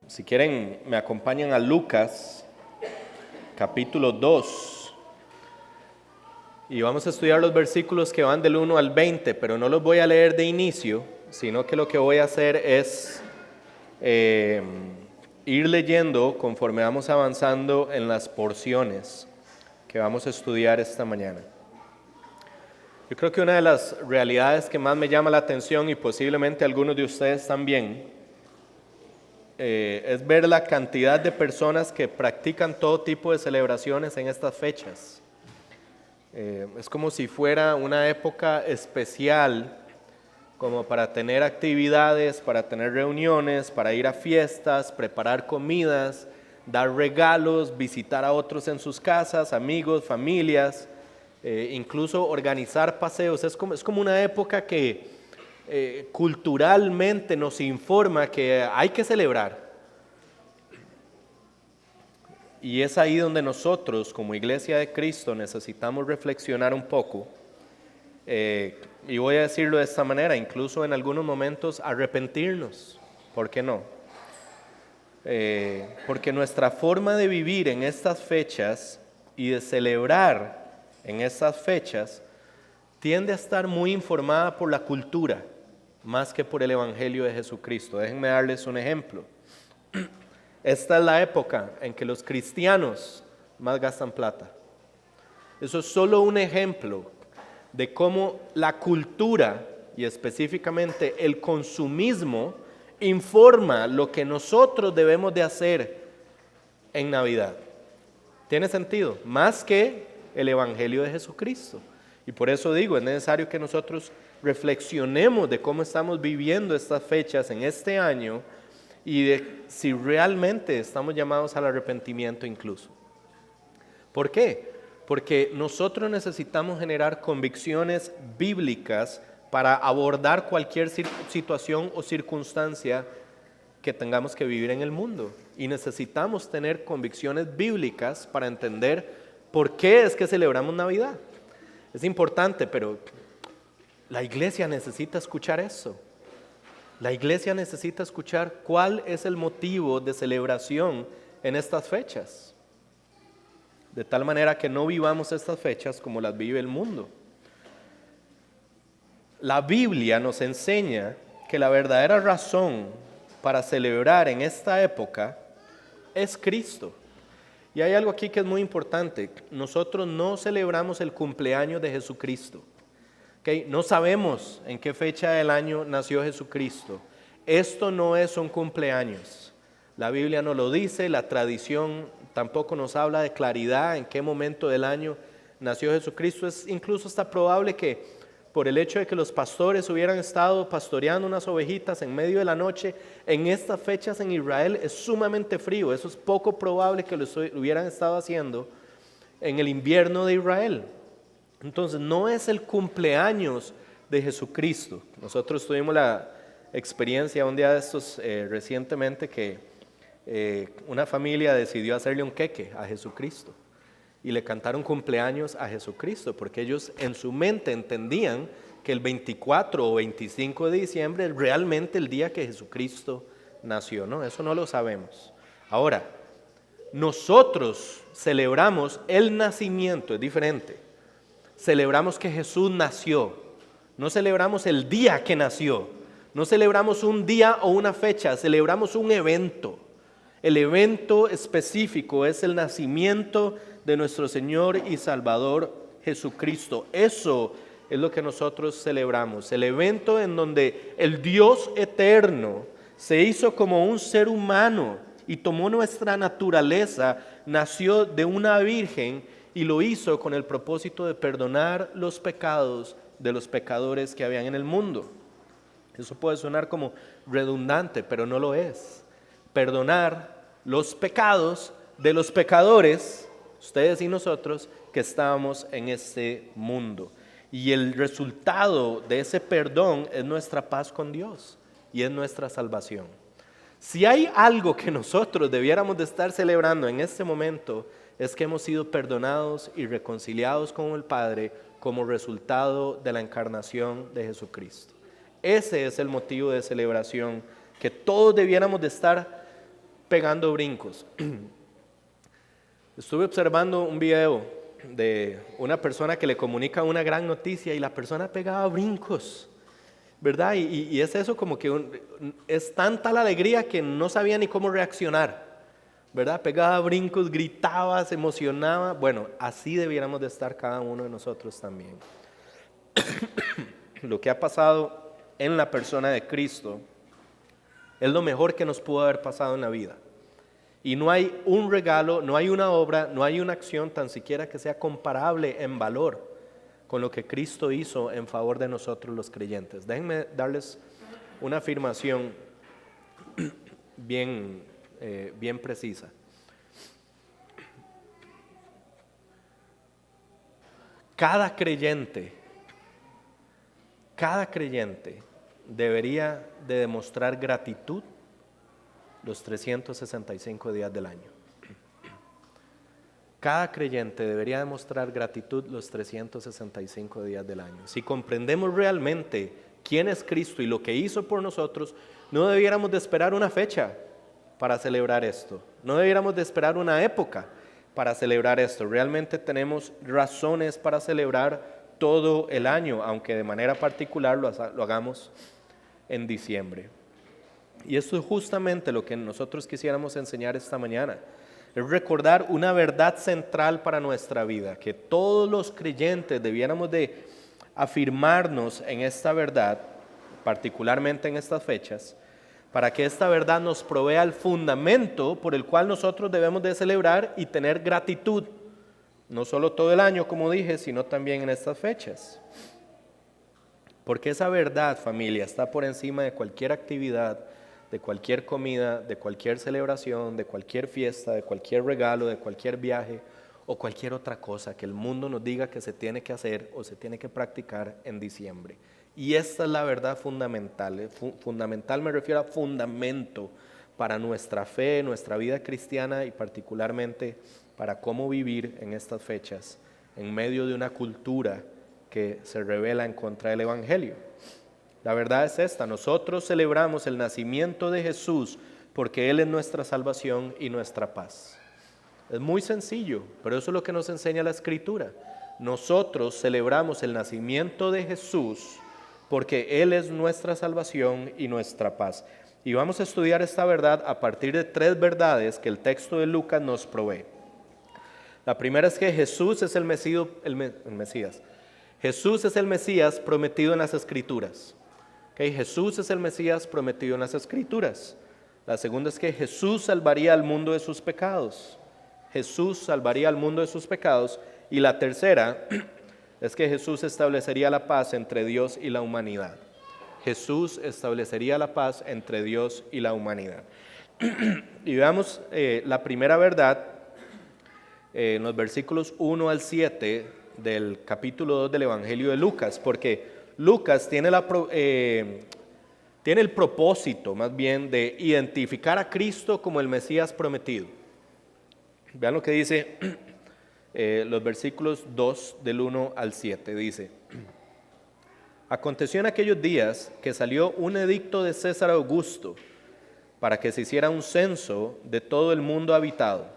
Si quieren, me acompañan a Lucas, capítulo 2. Y vamos a estudiar los versículos que van del 1 al 20, pero no los voy a leer de inicio, sino que lo que voy a hacer es ir leyendo conforme vamos avanzando en las porciones que vamos a estudiar esta mañana. Yo creo que una de las realidades que más me llama la atención, y posiblemente algunos de ustedes también, es ver la cantidad de personas que practican todo tipo de celebraciones en estas fechas. Es como si fuera una época especial, como para tener actividades, para tener reuniones, para ir a fiestas, preparar comidas, dar regalos, visitar a otros en sus casas, amigos, familias, incluso organizar paseos. Es como una época que culturalmente nos informa que hay que celebrar. Y es ahí donde nosotros, como Iglesia de Cristo, necesitamos reflexionar un poco. Y voy a decirlo de esta manera, incluso en algunos momentos arrepentirnos. ¿Por qué no? Porque nuestra forma de vivir en estas fechas y de celebrar en estas fechas tiende a estar muy informada por la cultura, más que por el Evangelio de Jesucristo. Déjenme darles un ejemplo. Esta es la época en que los cristianos más gastan plata. Eso es solo un ejemplo de cómo la cultura y específicamente el consumismo informa lo que nosotros debemos de hacer en Navidad. ¿Tiene sentido? Más que el Evangelio de Jesucristo. Y por eso digo, es necesario que nosotros reflexionemos de cómo estamos viviendo estas fechas en este año y de si realmente estamos llamados al arrepentimiento incluso. ¿Por qué? Porque nosotros necesitamos generar convicciones bíblicas para abordar cualquier situación o circunstancia que tengamos que vivir en el mundo. Y necesitamos tener convicciones bíblicas para entender por qué es que celebramos Navidad. Es importante, pero la iglesia necesita escuchar eso. La iglesia necesita escuchar cuál es el motivo de celebración en estas fechas. De tal manera que no vivamos estas fechas como las vive el mundo. La Biblia nos enseña que la verdadera razón para celebrar en esta época es Cristo. Y hay algo aquí que es muy importante. Nosotros no celebramos el cumpleaños de Jesucristo. ¿Okay? No sabemos en qué fecha del año nació Jesucristo. Esto no es un cumpleaños. La Biblia no lo dice, la tradición tampoco nos habla de claridad en qué momento del año nació Jesucristo. Es incluso hasta probable que por el hecho de que los pastores hubieran estado pastoreando unas ovejitas en medio de la noche, en estas fechas en Israel es sumamente frío. Eso es poco probable que lo hubieran estado haciendo en el invierno de Israel. Entonces no es el cumpleaños de Jesucristo. Nosotros tuvimos la experiencia un día de estos recientemente que una familia decidió hacerle un queque a Jesucristo y le cantaron cumpleaños a Jesucristo porque ellos en su mente entendían que el 24 o 25 de diciembre es realmente el día que Jesucristo nació, ¿no? Eso no lo sabemos. Ahora, nosotros celebramos el nacimiento, es diferente. Celebramos que Jesús nació, no celebramos el día que nació, no celebramos un día o una fecha, celebramos un evento. El evento específico es el nacimiento de nuestro Señor y Salvador Jesucristo. Eso es lo que nosotros celebramos, el evento en donde el Dios eterno se hizo como un ser humano y tomó nuestra naturaleza, nació de una virgen y lo hizo con el propósito de perdonar los pecados de los pecadores que habían en el mundo. Eso puede sonar como redundante, pero no lo es. Perdonar los pecados de los pecadores, ustedes y nosotros, que estábamos en este mundo. Y el resultado de ese perdón es nuestra paz con Dios y es nuestra salvación. Si hay algo que nosotros debiéramos de estar celebrando en este momento, es que hemos sido perdonados y reconciliados con el Padre como resultado de la encarnación de Jesucristo. Ese es el motivo de celebración, que todos debiéramos de estar pegando brincos. Estuve observando un video de una persona que le comunica una gran noticia y la persona pegaba brincos, ¿verdad? Y es eso como que es tanta la alegría que no sabía ni cómo reaccionar, ¿verdad? Pegaba brincos, gritaba, se emocionaba. Bueno, así debiéramos de estar cada uno de nosotros también. Lo que ha pasado en la persona de Cristo es lo mejor que nos pudo haber pasado en la vida. Y no hay un regalo, no hay una obra, no hay una acción tan siquiera que sea comparable en valor con lo que Cristo hizo en favor de nosotros los creyentes. Déjenme darles una afirmación bien precisa. Cada creyente debería de demostrar gratitud los 365 días del año. Cada creyente debería demostrar gratitud los 365 días del año. Si comprendemos realmente quién es Cristo y lo que hizo por nosotros, no debiéramos de esperar una fecha para celebrar esto. No debiéramos de esperar una época para celebrar esto. Realmente tenemos razones para celebrar todo el año, aunque de manera particular lo hagamos en diciembre. Y esto es justamente lo que nosotros quisiéramos enseñar esta mañana. Es recordar una verdad central para nuestra vida, que todos los creyentes debiéramos de afirmarnos en esta verdad, particularmente en estas fechas, para que esta verdad nos provea el fundamento por el cual nosotros debemos de celebrar y tener gratitud, no solo todo el año, como dije, sino también en estas fechas. Porque esa verdad, familia, está por encima de cualquier actividad, de cualquier comida, de cualquier celebración, de cualquier fiesta, de cualquier regalo, de cualquier viaje o cualquier otra cosa que el mundo nos diga que se tiene que hacer o se tiene que practicar en diciembre. Y esta es la verdad fundamental. Fundamental me refiero a fundamento para nuestra fe, nuestra vida cristiana y particularmente para cómo vivir en estas fechas en medio de una cultura que se revela en contra del Evangelio. La verdad es esta: nosotros celebramos el nacimiento de Jesús porque Él es nuestra salvación y nuestra paz. Es muy sencillo, pero eso es lo que nos enseña la Escritura. Nosotros celebramos el nacimiento de Jesús porque Él es nuestra salvación y nuestra paz. Y vamos a estudiar esta verdad a partir de 3 verdades que el texto de Lucas nos provee. La primera es que Jesús es el Mesías. Jesús es el Mesías prometido en las Escrituras. Okay, Jesús es el Mesías prometido en las Escrituras. La segunda es que Jesús salvaría al mundo de sus pecados. Jesús salvaría al mundo de sus pecados. Y la tercera es que Jesús establecería la paz entre Dios y la humanidad. Jesús establecería la paz entre Dios y la humanidad. Y veamos la primera verdad en los versículos 1 al 7 del capítulo 2 del Evangelio de Lucas, porque Lucas tiene el propósito más bien de identificar a Cristo como el Mesías prometido. Vean lo que dice los versículos 2 del 1 al 7. Dice: Aconteció en aquellos días que salió un edicto de César Augusto para que se hiciera un censo de todo el mundo habitado.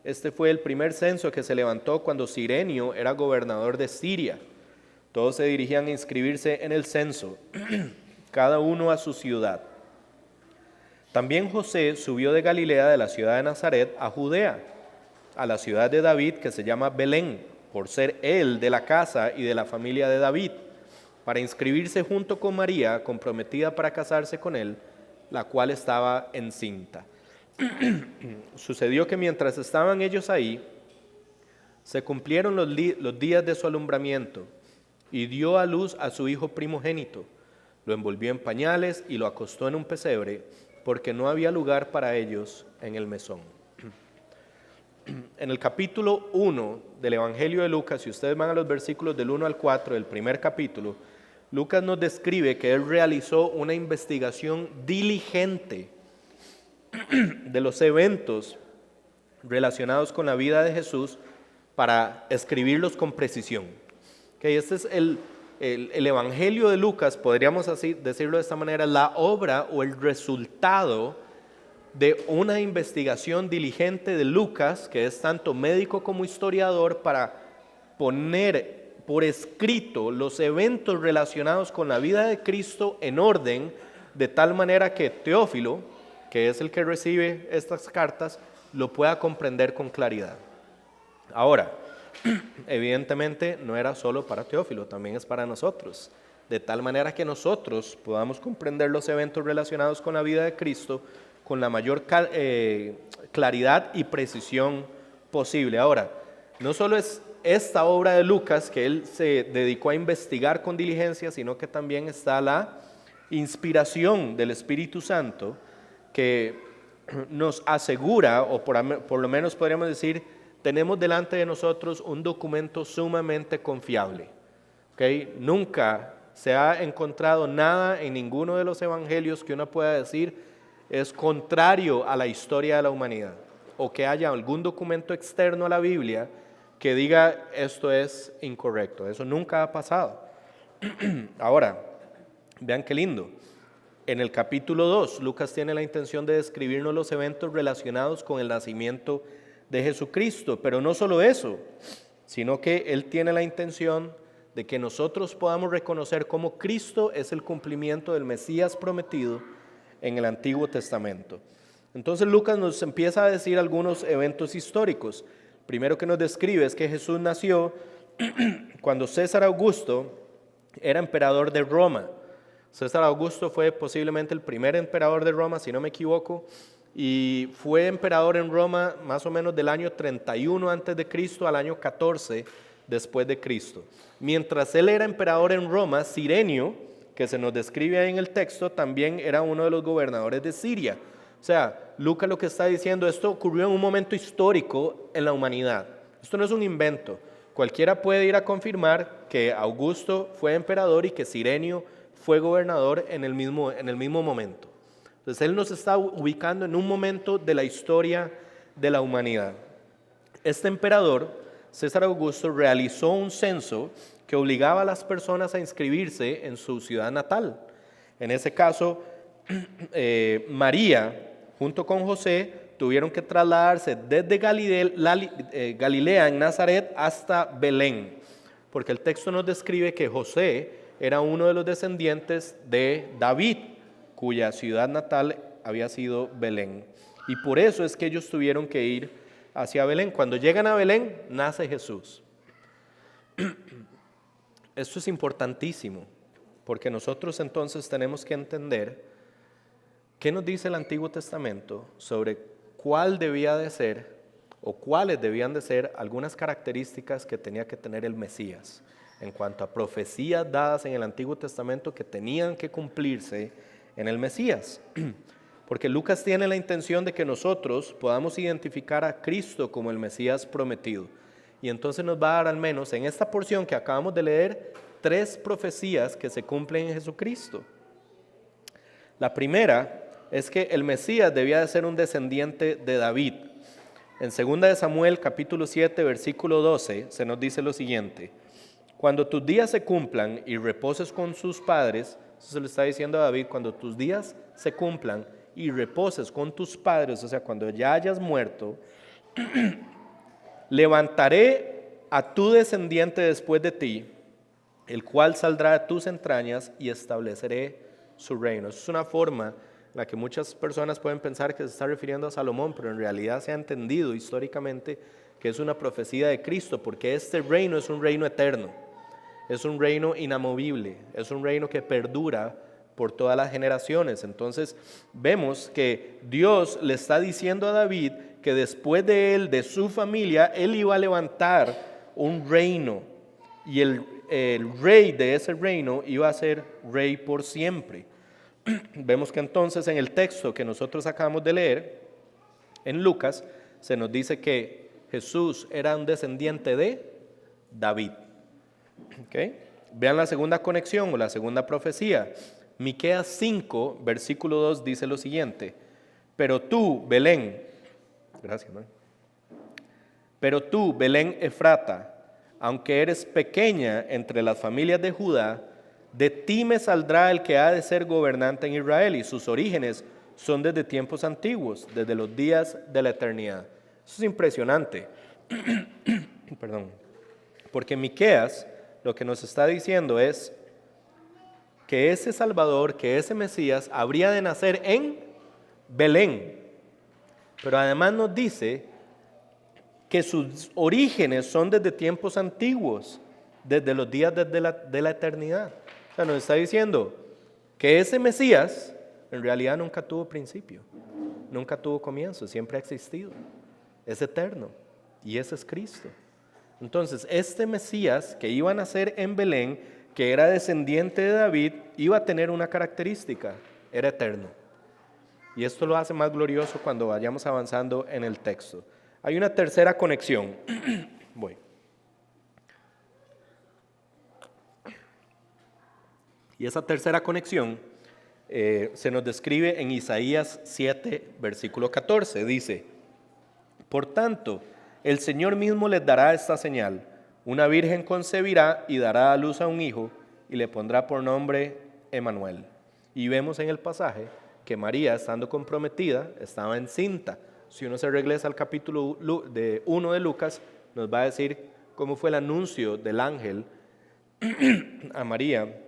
Este fue el primer censo que se levantó cuando Cirenio era gobernador de Siria. Todos se dirigían a inscribirse en el censo, cada uno a su ciudad. También José subió de Galilea, de la ciudad de Nazaret, a Judea, a la ciudad de David, que se llama Belén, por ser él de la casa y de la familia de David, para inscribirse junto con María, comprometida para casarse con él, la cual estaba encinta. Sucedió que mientras estaban ellos ahí, se cumplieron los días de su alumbramiento, y dio a luz a su hijo primogénito. Lo envolvió en pañales y lo acostó en un pesebre, porque no había lugar para ellos en el mesón. En el capítulo 1 del Evangelio de Lucas, si ustedes van a los versículos del 1 al 4 del primer capítulo, Lucas nos describe que él realizó una investigación diligente de los eventos relacionados con la vida de Jesús para escribirlos con precisión. Okay, este es el Evangelio de Lucas, podríamos así decirlo de esta manera, la obra o el resultado de una investigación diligente de Lucas, que es tanto médico como historiador, para poner por escrito los eventos relacionados con la vida de Cristo en orden, de tal manera que Teófilo, que es el que recibe estas cartas, lo pueda comprender con claridad. Ahora, evidentemente no era solo para Teófilo, también es para nosotros, de tal manera que nosotros podamos comprender los eventos relacionados con la vida de Cristo con la mayor claridad y precisión posible. Ahora, no solo es esta obra de Lucas que él se dedicó a investigar con diligencia, sino que también está la inspiración del Espíritu Santo que nos asegura, o por lo menos podríamos decir, tenemos delante de nosotros un documento sumamente confiable. ¿Okay? Nunca se ha encontrado nada en ninguno de los evangelios que uno pueda decir es contrario a la historia de la humanidad, o que haya algún documento externo a la Biblia que diga esto es incorrecto. Eso nunca ha pasado. Ahora, vean qué lindo. En el capítulo 2, Lucas tiene la intención de describirnos los eventos relacionados con el nacimiento de Jesucristo, pero no solo eso, sino que él tiene la intención de que nosotros podamos reconocer cómo Cristo es el cumplimiento del Mesías prometido en el Antiguo Testamento. Entonces Lucas nos empieza a decir algunos eventos históricos. Primero que nos describe es que Jesús nació cuando César Augusto era emperador de Roma. César Augusto fue posiblemente el primer emperador de Roma, si no me equivoco, y fue emperador en Roma más o menos del año 31 antes de Cristo al año 14 después de Cristo. Mientras él era emperador en Roma, Cirenio, que se nos describe ahí en el texto, también era uno de los gobernadores de Siria. O sea, Lucas lo que está diciendo, esto ocurrió en un momento histórico en la humanidad. Esto no es un invento. Cualquiera puede ir a confirmar que Augusto fue emperador y que Cirenio fue gobernador en el mismo momento. Entonces él nos está ubicando en un momento de la historia de la humanidad. Este emperador, César Augusto, realizó un censo que obligaba a las personas a inscribirse en su ciudad natal. En ese caso, María, junto con José, tuvieron que trasladarse desde Galilea en Nazaret hasta Belén, porque el texto nos describe que José era uno de los descendientes de David, cuya ciudad natal había sido Belén. Y por eso es que ellos tuvieron que ir hacia Belén. Cuando llegan a Belén, nace Jesús. Esto es importantísimo, porque nosotros entonces tenemos que entender qué nos dice el Antiguo Testamento sobre cuál debía de ser o cuáles debían de ser algunas características que tenía que tener el Mesías en cuanto a profecías dadas en el Antiguo Testamento que tenían que cumplirse en el Mesías. Porque Lucas tiene la intención de que nosotros podamos identificar a Cristo como el Mesías prometido. Y entonces nos va a dar al menos en esta porción que acabamos de leer 3 profecías que se cumplen en Jesucristo. La primera es que el Mesías debía de ser un descendiente de David. En 2 de Samuel capítulo 7 versículo 12 se nos dice lo siguiente: cuando tus días se cumplan y reposes con sus padres, eso se lo está diciendo a David, cuando tus días se cumplan y reposes con tus padres, o sea, cuando ya hayas muerto, levantaré a tu descendiente después de ti, el cual saldrá de tus entrañas y estableceré su reino. Eso es una forma en la que muchas personas pueden pensar que se está refiriendo a Salomón, pero en realidad se ha entendido históricamente que es una profecía de Cristo, porque este reino es un reino eterno, es un reino inamovible, es un reino que perdura por todas las generaciones. Entonces vemos que Dios le está diciendo a David que después de él, de su familia, él iba a levantar un reino y el rey de ese reino iba a ser rey por siempre. Vemos que entonces en el texto que nosotros acabamos de leer, en Lucas, se nos dice que Jesús era un descendiente de David. ¿Okay? Vean la segunda conexión o la segunda profecía. Miqueas 5, versículo 2 dice lo siguiente: pero tú, Belén, gracias, man. Pero tú, Belén Efrata, aunque eres pequeña entre las familias de Judá, de ti me saldrá el que ha de ser gobernante en Israel, y sus orígenes son desde tiempos antiguos, desde los días de la eternidad. Eso es impresionante. Perdón. Porque Miqueas lo que nos está diciendo es que ese Salvador, que ese Mesías, habría de nacer en Belén. Pero además nos dice que sus orígenes son desde tiempos antiguos, desde los días de la eternidad. O sea, nos está diciendo que ese Mesías en realidad nunca tuvo principio, nunca tuvo comienzo, siempre ha existido, es eterno, y ese es Cristo. Entonces, este Mesías que iba a nacer en Belén, que era descendiente de David, iba a tener una característica: era eterno. Y esto lo hace más glorioso cuando vayamos avanzando en el texto. Hay una tercera conexión. Voy. Y esa tercera conexión se nos describe en Isaías 7, versículo 14. Dice: por tanto, el Señor mismo les dará esta señal: una virgen concebirá y dará a luz a un hijo, y le pondrá por nombre Emmanuel. Y vemos en el pasaje que María, estando comprometida, estaba encinta. Si uno se regresa al capítulo 1 de Lucas, nos va a decir cómo fue el anuncio del ángel a María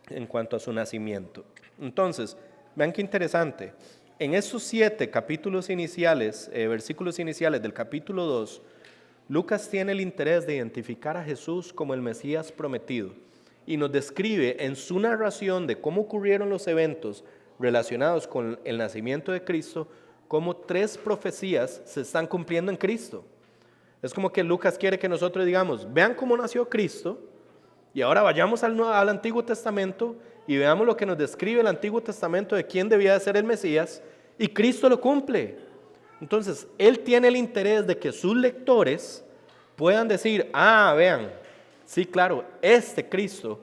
en cuanto a su nacimiento. Entonces, vean qué interesante. En esos 7 capítulos iniciales, versículos iniciales del capítulo 2, Lucas tiene el interés de identificar a Jesús como el Mesías prometido y nos describe en su narración de cómo ocurrieron los eventos relacionados con el nacimiento de Cristo, cómo 3 profecías se están cumpliendo en Cristo. Es como que Lucas quiere que nosotros digamos: vean cómo nació Cristo, y ahora vayamos al Antiguo Testamento y veamos lo que nos describe el Antiguo Testamento de quién debía de ser el Mesías, y Cristo lo cumple. Entonces, Él tiene el interés de que sus lectores puedan decir: ah, vean, sí, claro, este Cristo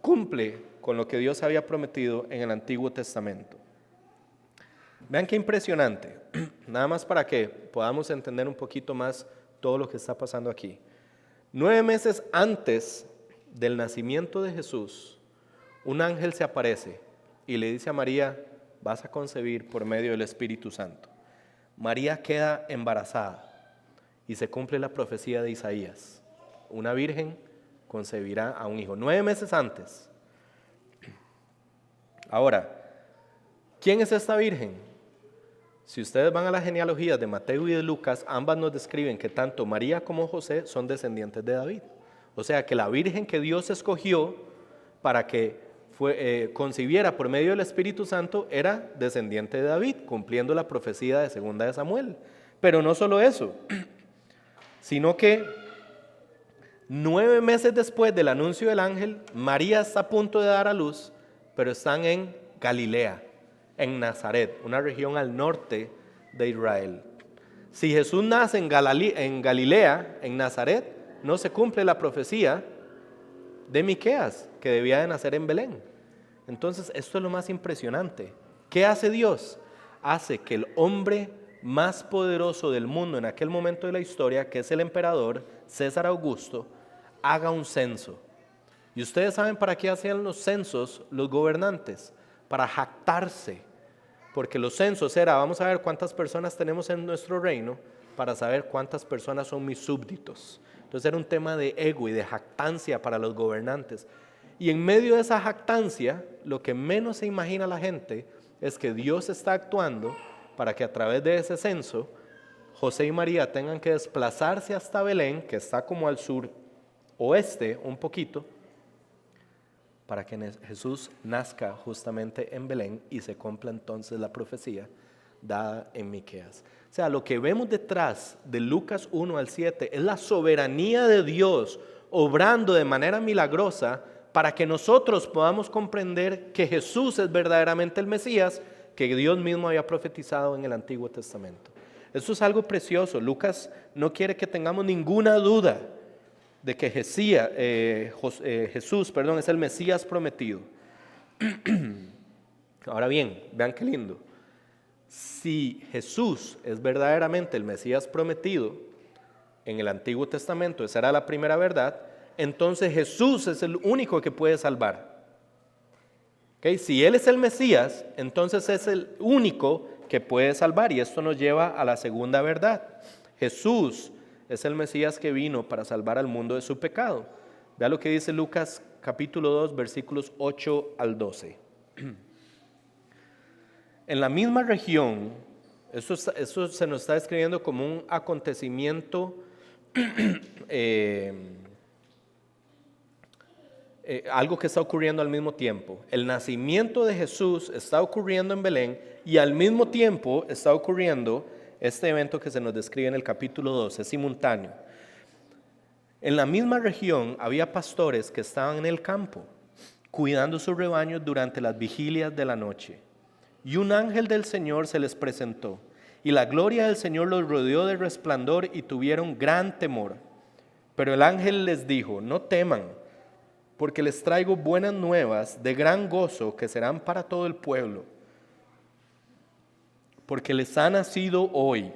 cumple con lo que Dios había prometido en el Antiguo Testamento. Vean qué impresionante, nada más para que podamos entender un poquito más todo lo que está pasando aquí. 9 meses antes del nacimiento de Jesús, un ángel se aparece y le dice a María: vas a concebir por medio del Espíritu Santo. María queda embarazada y se cumple la profecía de Isaías: una virgen concebirá a un hijo. 9 meses antes. Ahora, ¿quién es esta virgen? Si ustedes van a las genealogías de Mateo y de Lucas, ambas nos describen que tanto María como José son descendientes de David. O sea que la virgen que Dios escogió para que concibiera por medio del Espíritu Santo era descendiente de David, cumpliendo la profecía de 2 de Samuel. Pero no solo eso, sino que 9 meses después del anuncio del ángel, María está a punto de dar a luz, pero están en Galilea, en Nazaret, una región al norte de Israel. Si Jesús nace en Galilea, en Nazaret, no se cumple la profecía de Miqueas, que debía de nacer en Belén. Entonces, esto es lo más impresionante. ¿Qué hace Dios? Hace que el hombre más poderoso del mundo en aquel momento de la historia, que es el emperador César Augusto, haga un censo. Y ustedes saben para qué hacían los censos los gobernantes: para jactarse, porque los censos era: vamos a ver cuántas personas tenemos en nuestro reino, para saber cuántas personas son mis súbditos. Entonces era un tema de ego y de jactancia para los gobernantes. Y en medio de esa jactancia, lo que menos se imagina la gente es que Dios está actuando para que a través de ese censo, José y María tengan que desplazarse hasta Belén, que está como al sur oeste un poquito, para que Jesús nazca justamente en Belén y se cumpla entonces la profecía dada en Miqueas. O sea, lo que vemos detrás de Lucas 1 al 7 es la soberanía de Dios obrando de manera milagrosa para que nosotros podamos comprender que Jesús es verdaderamente el Mesías que Dios mismo había profetizado en el Antiguo Testamento. Esto es algo precioso. Lucas no quiere que tengamos ninguna duda de que Jesús es el Mesías prometido. Ahora bien, vean qué lindo. Si Jesús es verdaderamente el Mesías prometido, en el Antiguo Testamento esa era la primera verdad, entonces Jesús es el único que puede salvar. ¿Okay? Si Él es el Mesías, entonces es el único que puede salvar, y esto nos lleva a la segunda verdad. Jesús es el Mesías que vino para salvar al mundo de su pecado. Vea lo que dice Lucas capítulo 2, versículos 8 al 12. En la misma región, eso se nos está describiendo como un acontecimiento, algo que está ocurriendo al mismo tiempo. El nacimiento de Jesús está ocurriendo en Belén y al mismo tiempo está ocurriendo este evento que se nos describe en el capítulo 2, es simultáneo. En la misma región había pastores que estaban en el campo, cuidando sus rebaños durante las vigilias de la noche. Y un ángel del Señor se les presentó, y la gloria del Señor los rodeó de resplandor y tuvieron gran temor. Pero el ángel les dijo: no teman, porque les traigo buenas nuevas de gran gozo que serán para todo el pueblo. Porque les ha nacido hoy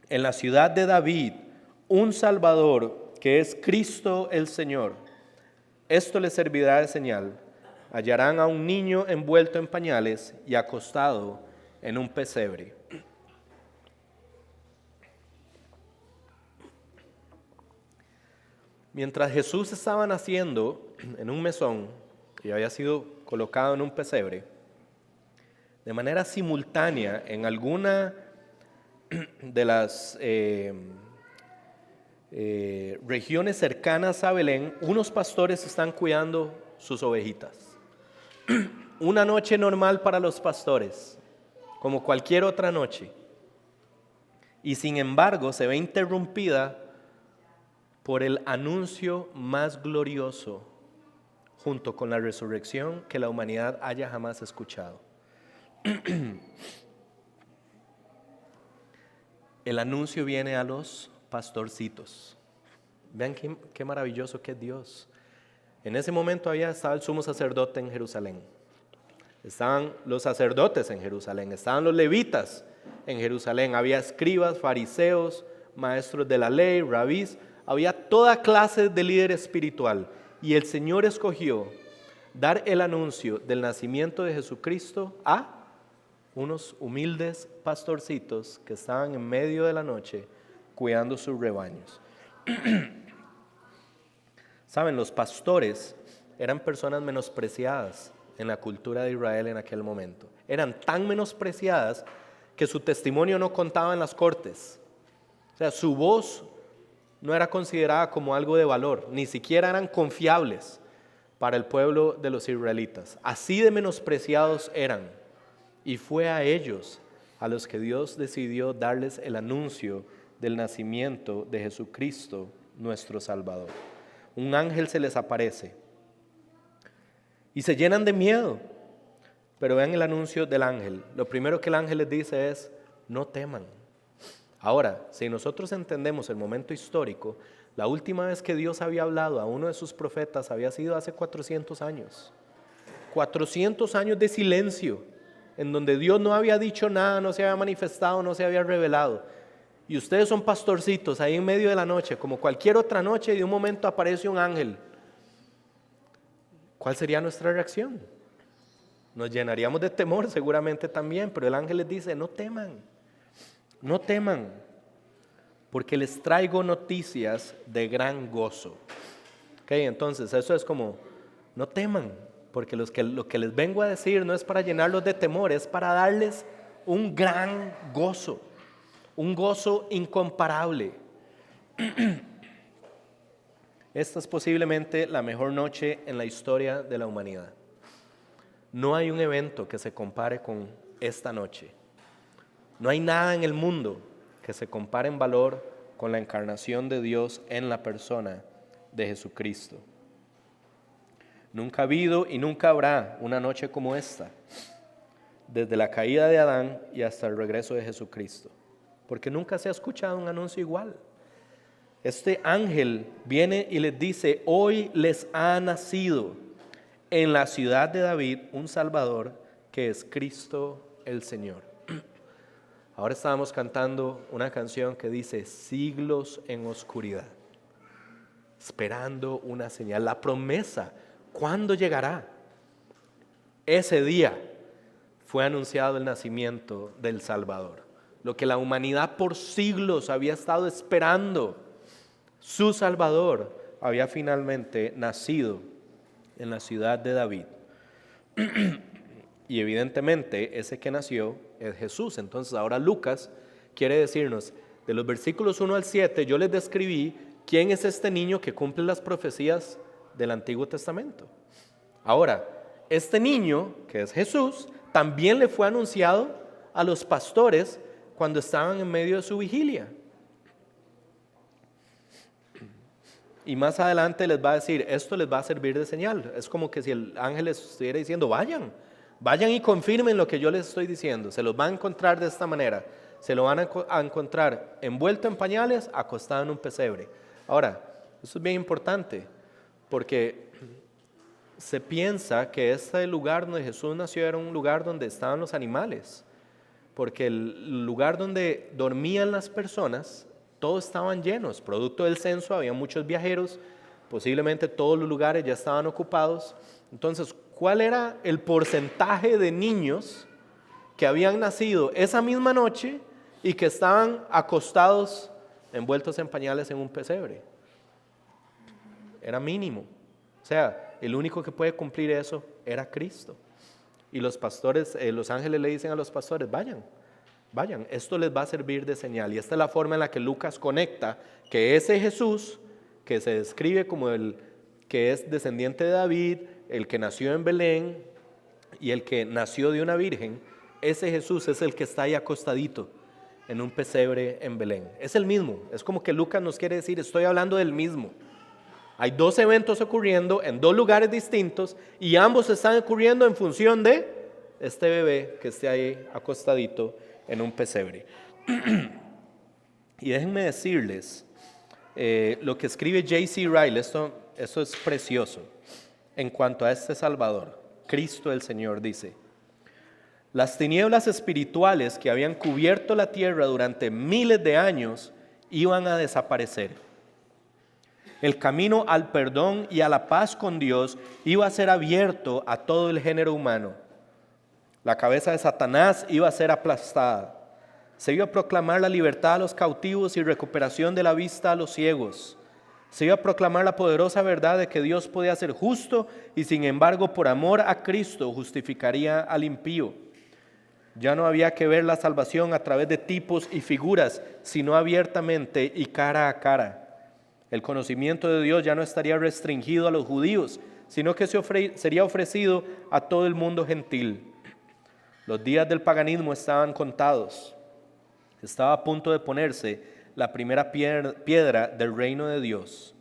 en la ciudad de David un Salvador, que es Cristo el Señor. Esto les servirá de señal: hallarán a un niño envuelto en pañales y acostado en un pesebre. Mientras Jesús estaba naciendo en un mesón y había sido colocado en un pesebre, de manera simultánea en alguna de las regiones cercanas a Belén, unos pastores están cuidando sus ovejitas. Una noche normal para los pastores, como cualquier otra noche, y sin embargo se ve interrumpida por el anuncio más glorioso junto con la resurrección que la humanidad haya jamás escuchado. El anuncio viene a los pastorcitos. Vean qué maravilloso que es Dios. En ese momento estaba el sumo sacerdote en Jerusalén. Estaban los sacerdotes en Jerusalén, estaban los levitas en Jerusalén, había escribas, fariseos, maestros de la ley, rabís, había toda clase de líder espiritual. Y el Señor escogió dar el anuncio del nacimiento de Jesucristo a unos humildes pastorcitos que estaban en medio de la noche cuidando sus rebaños. Saben, los pastores eran personas menospreciadas en la cultura de Israel en aquel momento. Eran tan menospreciadas que su testimonio no contaba en las cortes. O sea, su voz no era considerada como algo de valor, ni siquiera eran confiables para el pueblo de los israelitas. Así de menospreciados eran. Y fue a ellos a los que Dios decidió darles el anuncio del nacimiento de Jesucristo, nuestro Salvador. Un ángel se les aparece y se llenan de miedo. Pero vean el anuncio del ángel. Lo primero que el ángel les dice es: no teman. Ahora, si nosotros entendemos el momento histórico, la última vez que Dios había hablado a uno de sus profetas había sido hace 400 años. 400 años de silencio, en donde Dios no había dicho nada, no se había manifestado, no se había revelado. Y ustedes son pastorcitos ahí en medio de la noche, como cualquier otra noche, y de un momento aparece un ángel. ¿Cuál sería nuestra reacción? Nos llenaríamos de temor seguramente también, pero el ángel les dice: no teman, no teman, porque les traigo noticias de gran gozo. Okay, entonces eso es como: no teman, porque lo que les vengo a decir no es para llenarlos de temor, es para darles un gran gozo, un gozo incomparable. Esta es posiblemente la mejor noche en la historia de la humanidad. No hay un evento que se compare con esta noche. No hay nada en el mundo que se compare en valor con la encarnación de Dios en la persona de Jesucristo. Nunca ha habido y nunca habrá una noche como esta, desde la caída de Adán y hasta el regreso de Jesucristo, porque nunca se ha escuchado un anuncio igual. Este ángel viene y les dice: hoy les ha nacido en la ciudad de David un Salvador, que es Cristo el Señor. Ahora estábamos cantando una canción que dice siglos en oscuridad, esperando una señal, la promesa. ¿Cuándo llegará? Ese día fue anunciado el nacimiento del Salvador. Lo que la humanidad por siglos había estado esperando, su Salvador había finalmente nacido en la ciudad de David. Y evidentemente ese que nació es Jesús. Entonces ahora Lucas quiere decirnos, de los versículos 1 al 7, yo les describí quién es este niño que cumple las profecías del Antiguo Testamento. Ahora, este niño, que es Jesús, también le fue anunciado a los pastores cuando estaban en medio de su vigilia. Y más adelante les va a decir, esto les va a servir de señal. Es como que si el ángel les estuviera diciendo, vayan y confirmen lo que yo les estoy diciendo. Se los van a encontrar de esta manera. Se lo van a encontrar envuelto en pañales, acostado en un pesebre. Ahora, esto es bien importante, porque se piensa que este lugar donde Jesús nació era un lugar donde estaban los animales, porque el lugar donde dormían las personas, todos estaban llenos. Producto del censo, había muchos viajeros, posiblemente todos los lugares ya estaban ocupados. Entonces, ¿cuál era el porcentaje de niños que habían nacido esa misma noche y que estaban acostados, envueltos en pañales en un pesebre? Era mínimo. O sea, el único que puede cumplir eso era Cristo. Y los pastores, los ángeles le dicen a los pastores, vayan, esto les va a servir de señal. Y esta es la forma en la que Lucas conecta que ese Jesús, que se describe como el que es descendiente de David, el que nació en Belén y el que nació de una virgen, ese Jesús es el que está ahí acostadito en un pesebre en Belén. Es el mismo, es como que Lucas nos quiere decir, estoy hablando del mismo. Hay dos eventos ocurriendo en dos lugares distintos y ambos están ocurriendo en función de este bebé que esté ahí acostadito en un pesebre. Y déjenme decirles lo que escribe J.C. Ryle, esto es precioso, en cuanto a este Salvador, Cristo el Señor, dice: las tinieblas espirituales que habían cubierto la tierra durante miles de años iban a desaparecer. El camino al perdón y a la paz con Dios iba a ser abierto a todo el género humano. La cabeza de Satanás iba a ser aplastada. Se iba a proclamar la libertad a los cautivos y recuperación de la vista a los ciegos. Se iba a proclamar la poderosa verdad de que Dios podía ser justo y sin embargo por amor a Cristo justificaría al impío. Ya no había que ver la salvación a través de tipos y figuras, sino abiertamente y cara a cara. El conocimiento de Dios ya no estaría restringido a los judíos, sino que sería ofrecido a todo el mundo gentil. Los días del paganismo estaban contados. Estaba a punto de ponerse la primera piedra del reino de Dios.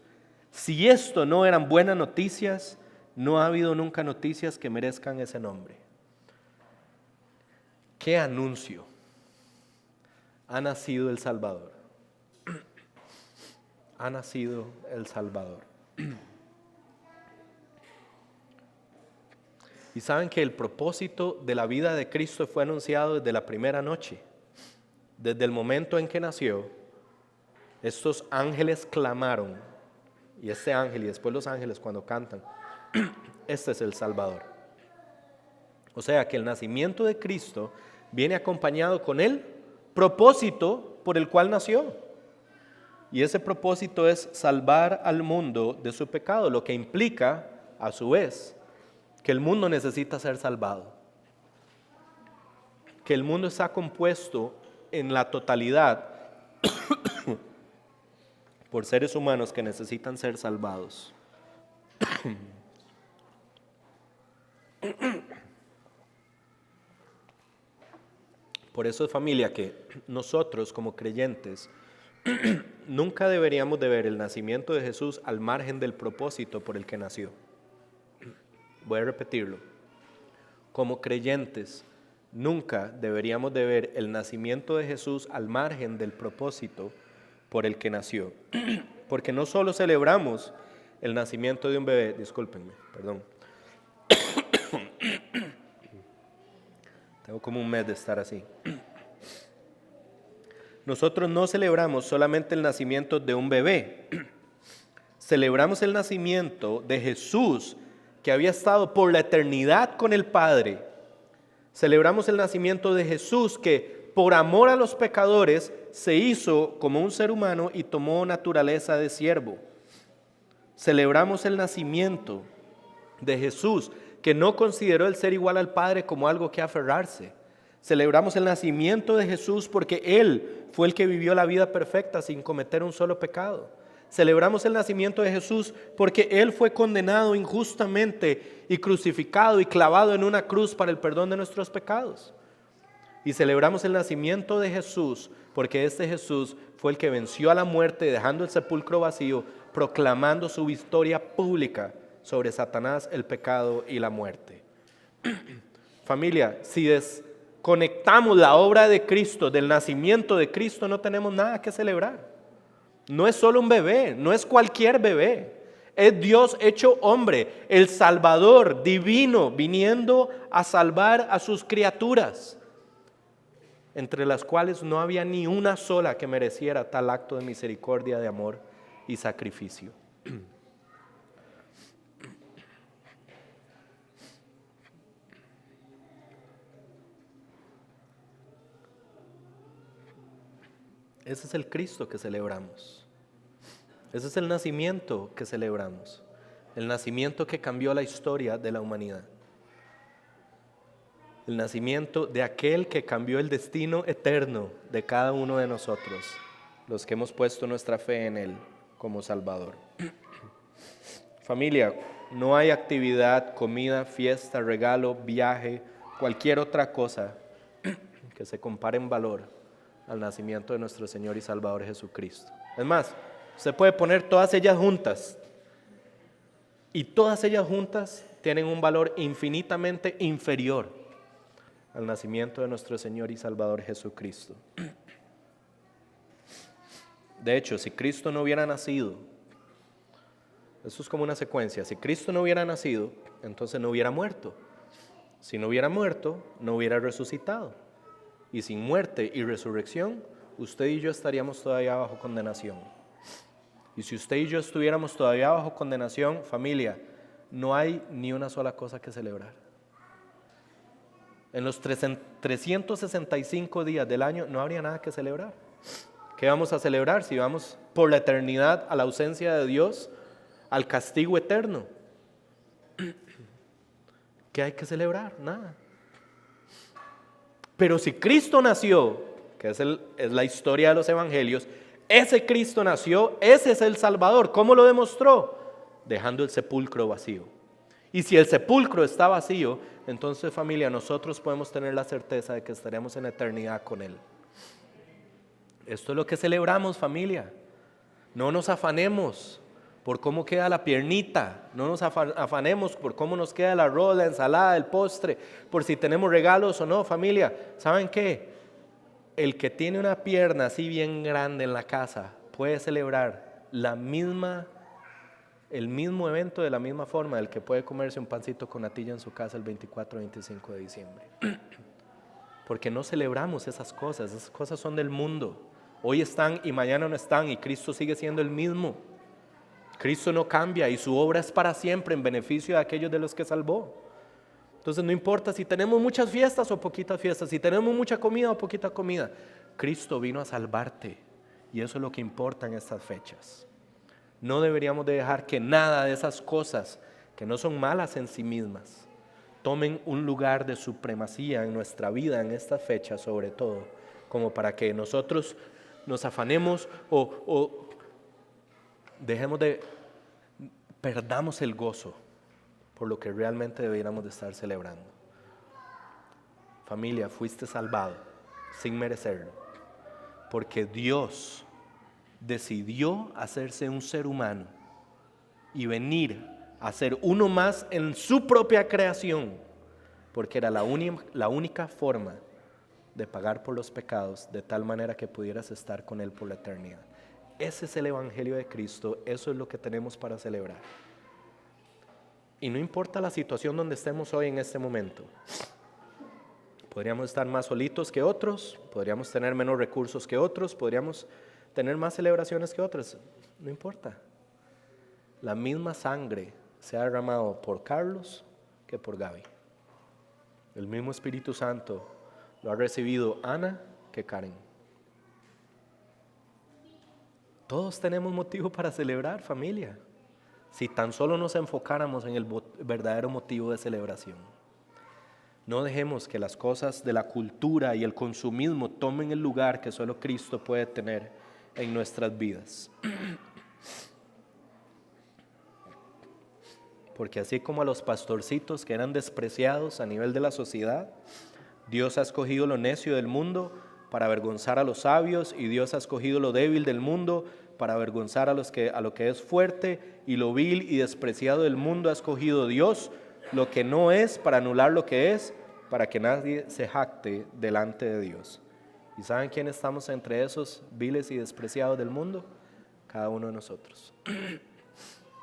Si esto no eran buenas noticias, no ha habido nunca noticias que merezcan ese nombre. ¿Qué anuncio? Ha nacido el Salvador. Ha nacido el Salvador. Y saben que el propósito de la vida de Cristo fue anunciado desde la primera noche. Desde el momento en que nació, estos ángeles clamaron, y este ángel y después los ángeles cuando cantan, este es el Salvador. O sea que el nacimiento de Cristo viene acompañado con el propósito por el cual nació. Y ese propósito es salvar al mundo de su pecado, lo que implica, a su vez, que el mundo necesita ser salvado. Que el mundo está compuesto en la totalidad por seres humanos que necesitan ser salvados. Por eso, familia, que nosotros como creyentes nunca deberíamos de ver el nacimiento de Jesús al margen del propósito por el que nació. Voy a repetirlo. Como creyentes, nunca deberíamos de ver el nacimiento de Jesús al margen del propósito por el que nació. Porque no solo celebramos el nacimiento de un bebé, discúlpenme, perdón. Tengo como un mes de estar así. nosotros no celebramos solamente el nacimiento de un bebé, celebramos el nacimiento de Jesús, que había estado por la eternidad con el Padre. Celebramos el nacimiento de Jesús, que por amor a los pecadores se hizo como un ser humano y tomó naturaleza de siervo. Celebramos el nacimiento de Jesús, que no consideró el ser igual al Padre como algo que aferrarse. Celebramos el nacimiento de Jesús porque Él fue el que vivió la vida perfecta sin cometer un solo pecado. Celebramos el nacimiento de Jesús porque Él fue condenado injustamente y crucificado y clavado en una cruz para el perdón de nuestros pecados. Y celebramos el nacimiento de Jesús porque este Jesús fue el que venció a la muerte, dejando el sepulcro vacío, proclamando su victoria pública sobre Satanás, el pecado y la muerte. Familia, si desconectamos la obra de Cristo del nacimiento de Cristo, no tenemos nada que celebrar. No es solo un bebé, no es cualquier bebé. Es Dios hecho hombre, el Salvador divino, viniendo a salvar a sus criaturas, entre las cuales no había ni una sola que mereciera tal acto de misericordia, de amor y sacrificio. Ese es el Cristo que celebramos. Ese es el nacimiento que celebramos. El nacimiento que cambió la historia de la humanidad. El nacimiento de aquel que cambió el destino eterno de cada uno de nosotros, los que hemos puesto nuestra fe en Él como Salvador. Familia, no hay actividad, comida, fiesta, regalo, viaje, cualquier otra cosa que se compare en valor al nacimiento de nuestro Señor y Salvador Jesucristo. Es más, usted puede poner todas ellas juntas y todas ellas juntas tienen un valor infinitamente inferior al nacimiento de nuestro Señor y Salvador Jesucristo. De hecho, si Cristo no hubiera nacido, eso es como una secuencia, si Cristo no hubiera nacido, entonces no hubiera muerto. Si no hubiera muerto, no hubiera resucitado. Y sin muerte y resurrección, usted y yo estaríamos todavía bajo condenación. Y si usted y yo estuviéramos todavía bajo condenación, familia, no hay ni una sola cosa que celebrar. En los 365 días del año no habría nada que celebrar. ¿Qué vamos a celebrar si vamos por la eternidad a la ausencia de Dios, al castigo eterno? ¿Qué hay que celebrar? Nada. Pero si Cristo nació, que es la historia de los evangelios, ese Cristo nació, ese es el Salvador. ¿Cómo lo demostró? Dejando el sepulcro vacío. Y si el sepulcro está vacío, entonces familia, nosotros podemos tener la certeza de que estaremos en eternidad con Él. Esto es lo que celebramos, familia. No nos afanemos por cómo queda la piernita, no nos afanemos por cómo nos queda el arroz, la ensalada, el postre, por si tenemos regalos o no, familia. ¿Saben qué? El que tiene una pierna así bien grande en la casa puede celebrar el mismo evento de la misma forma del que puede comerse un pancito con natilla en su casa el 24 o 25 de diciembre. Porque no celebramos esas cosas son del mundo. Hoy están y mañana no están y Cristo sigue siendo el mismo. Cristo no cambia y su obra es para siempre en beneficio de aquellos de los que salvó. Entonces no importa si tenemos muchas fiestas o poquitas fiestas, si tenemos mucha comida o poquita comida, Cristo vino a salvarte y eso es lo que importa en estas fechas. No deberíamos de dejar que nada de esas cosas que no son malas en sí mismas tomen un lugar de supremacía en nuestra vida en estas fechas, sobre todo, como para que nosotros nos afanemos o perdamos el gozo por lo que realmente deberíamos de estar celebrando. Familia, fuiste salvado sin merecerlo, porque Dios decidió hacerse un ser humano y venir a ser uno más en su propia creación, porque era la única forma de pagar por los pecados de tal manera que pudieras estar con Él por la eternidad. Ese es el Evangelio de Cristo, eso es lo que tenemos para celebrar. Y no importa la situación donde estemos hoy en este momento, Podríamos estar más solitos que otros, podríamos tener menos recursos que otros, podríamos tener más celebraciones que otros, no importa. La misma sangre se ha derramado por Carlos que por Gaby. El mismo Espíritu Santo lo ha recibido Ana que Karen. Todos tenemos motivo para celebrar, familia, si tan solo nos enfocáramos en el verdadero motivo de celebración. No dejemos que las cosas de la cultura y el consumismo tomen el lugar que solo Cristo puede tener en nuestras vidas. Porque así como a los pastorcitos que eran despreciados a nivel de la sociedad, Dios ha escogido lo necio del mundo para avergonzar a los sabios, y Dios ha escogido lo débil del mundo para avergonzar a lo que es fuerte, y lo vil y despreciado del mundo ha escogido Dios, lo que no es, para anular lo que es, para que nadie se jacte delante de Dios. ¿Y saben quién estamos entre esos viles y despreciados del mundo? Cada uno de nosotros.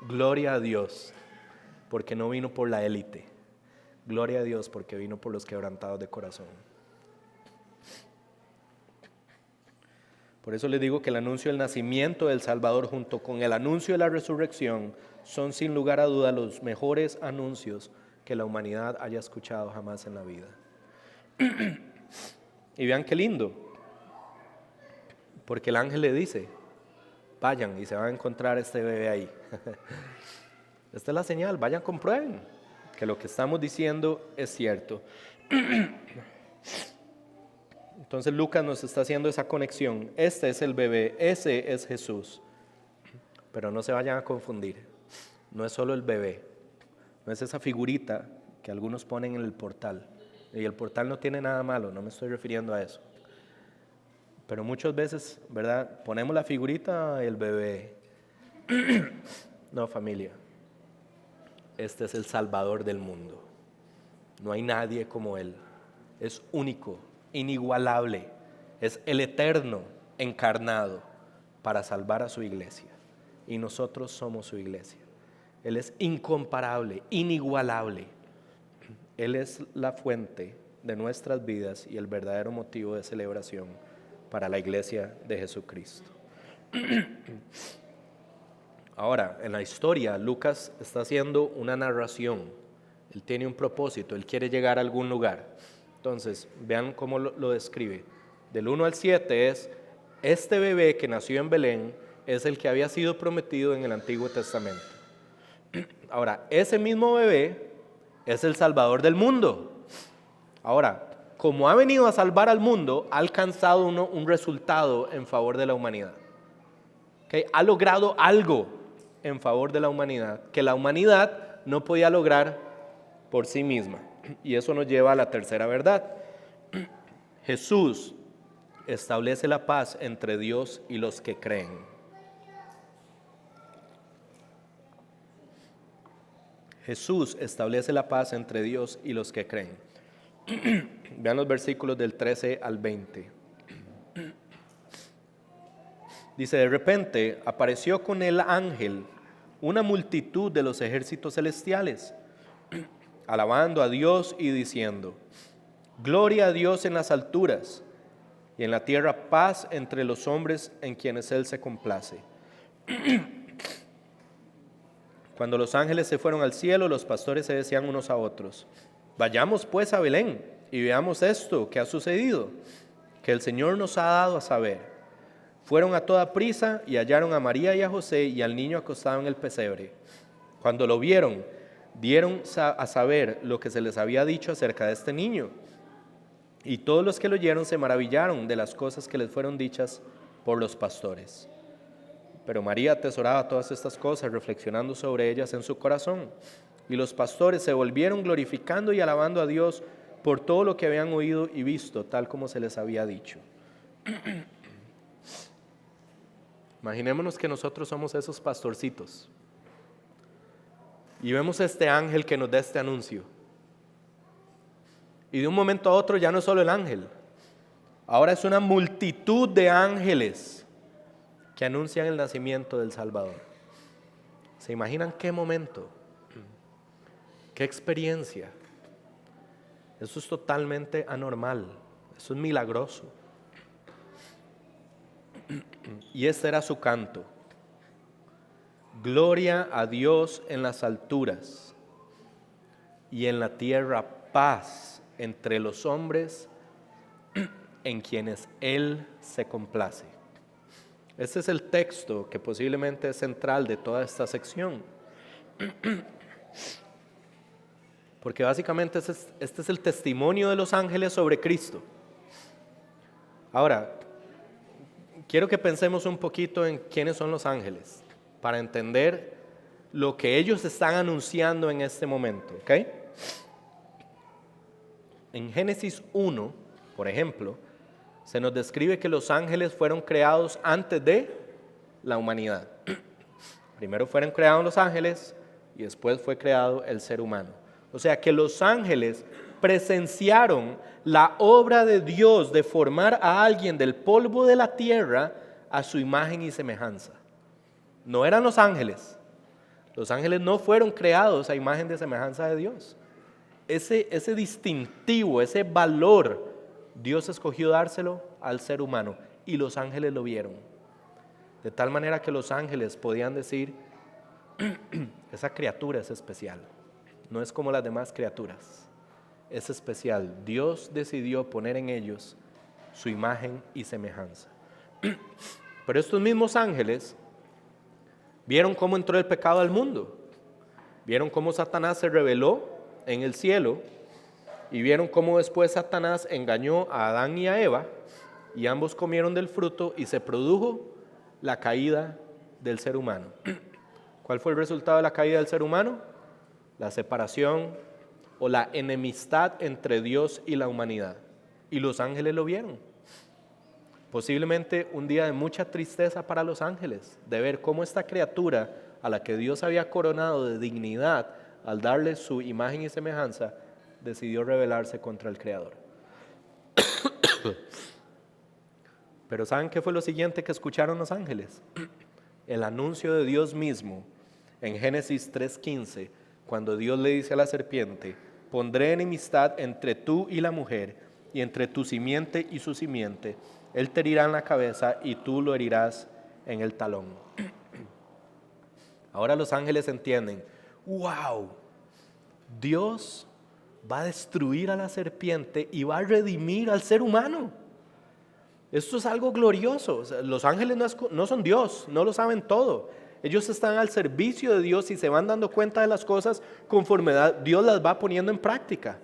Gloria a Dios, porque no vino por la élite. Gloria a Dios, porque vino por los quebrantados de corazón. Por eso les digo que el anuncio del nacimiento del Salvador junto con el anuncio de la resurrección son sin lugar a duda los mejores anuncios que la humanidad haya escuchado jamás en la vida. Y vean qué lindo, porque el ángel le dice, vayan y se van a encontrar este bebé ahí. Esta es la señal, vayan, comprueben que lo que estamos diciendo es cierto. Entonces Lucas nos está haciendo esa conexión. Este es el bebé, ese es Jesús. Pero no se vayan a confundir, no es solo el bebé, no es esa figurita que algunos ponen en el portal. Y el portal no tiene nada malo, no me estoy refiriendo a eso. Pero muchas veces, ¿verdad? Ponemos la figurita del bebé. No, familia, este es el Salvador del mundo. No hay nadie como Él. Es único, inigualable. Es el eterno encarnado para salvar a su iglesia. Y nosotros somos su iglesia. Él es incomparable, inigualable. Él es la fuente de nuestras vidas y el verdadero motivo de celebración para la iglesia de Jesucristo. Ahora, en la historia, Lucas está haciendo una narración. Él tiene un propósito, él quiere llegar a algún lugar. Entonces, vean cómo lo describe. Del 1 al 7 es, este bebé que nació en Belén es el que había sido prometido en el Antiguo Testamento. Ahora, ese mismo bebé es el Salvador del mundo. Ahora, como ha venido a salvar al mundo, ha alcanzado un resultado en favor de la humanidad. ¿Okay? Ha logrado algo en favor de la humanidad que la humanidad no podía lograr por sí misma. Y eso nos lleva a la tercera verdad. Jesús establece la paz entre Dios y los que creen. Jesús establece la paz entre Dios y los que creen. Vean los versículos del 13 al 20. Dice, de repente apareció con el ángel una multitud de los ejércitos celestiales, alabando a Dios y diciendo, gloria a Dios en las alturas, y en la tierra paz entre los hombres en quienes Él se complace. Cuando los ángeles se fueron al cielo, los pastores se decían unos a otros, vayamos pues a Belén y veamos esto que ha sucedido, que el Señor nos ha dado a saber. Fueron a toda prisa y hallaron a María y a José y al niño acostado en el pesebre. Cuando lo vieron, dieron a saber lo que se les había dicho acerca de este niño. Y todos los que lo oyeron se maravillaron de las cosas que les fueron dichas por los pastores. Pero María atesoraba todas estas cosas, reflexionando sobre ellas en su corazón. Y los pastores se volvieron glorificando y alabando a Dios por todo lo que habían oído y visto, tal como se les había dicho. Imaginémonos que nosotros somos esos pastorcitos y vemos este ángel que nos da este anuncio. Y de un momento a otro ya no es solo el ángel, ahora es una multitud de ángeles que anuncian el nacimiento del Salvador. ¿Se imaginan qué momento? ¿Qué experiencia? Eso es totalmente anormal, eso es milagroso. Y este era su canto: gloria a Dios en las alturas y en la tierra paz entre los hombres en quienes Él se complace. Este es el texto que posiblemente es central de toda esta sección, porque básicamente este es el testimonio de los ángeles sobre Cristo. Ahora, quiero que pensemos un poquito en quiénes son los ángeles, para entender lo que ellos están anunciando en este momento, ¿ok? En Génesis 1, por ejemplo, se nos describe que los ángeles fueron creados antes de la humanidad. Primero fueron creados los ángeles y después fue creado el ser humano. O sea que los ángeles presenciaron la obra de Dios de formar a alguien del polvo de la tierra a su imagen y semejanza. No eran los ángeles. Los ángeles no fueron creados a imagen de semejanza de Dios. Ese distintivo, ese valor, Dios escogió dárselo al ser humano y los ángeles lo vieron. De tal manera que los ángeles podían decir, esa criatura es especial, no es como las demás criaturas, es especial. Dios decidió poner en ellos su imagen y semejanza. Pero estos mismos ángeles vieron cómo entró el pecado al mundo, vieron cómo Satanás se rebeló en el cielo y vieron cómo después Satanás engañó a Adán y a Eva y ambos comieron del fruto y se produjo la caída del ser humano. ¿Cuál fue el resultado de la caída del ser humano? La separación o la enemistad entre Dios y la humanidad. Y los ángeles lo vieron. Posiblemente un día de mucha tristeza para los ángeles, de ver cómo esta criatura a la que Dios había coronado de dignidad al darle su imagen y semejanza, decidió rebelarse contra el Creador. Pero ¿saben qué fue lo siguiente que escucharon los ángeles? El anuncio de Dios mismo en Génesis 3:15, cuando Dios le dice a la serpiente, pondré enemistad entre tú y la mujer, y entre tu simiente y su simiente. Él te herirá en la cabeza y tú lo herirás en el talón. Ahora los ángeles entienden, wow, Dios va a destruir a la serpiente y va a redimir al ser humano. Esto es algo glorioso. O sea, los ángeles no son Dios, no lo saben todo. Ellos están al servicio de Dios y se van dando cuenta de las cosas conforme Dios las va poniendo en práctica.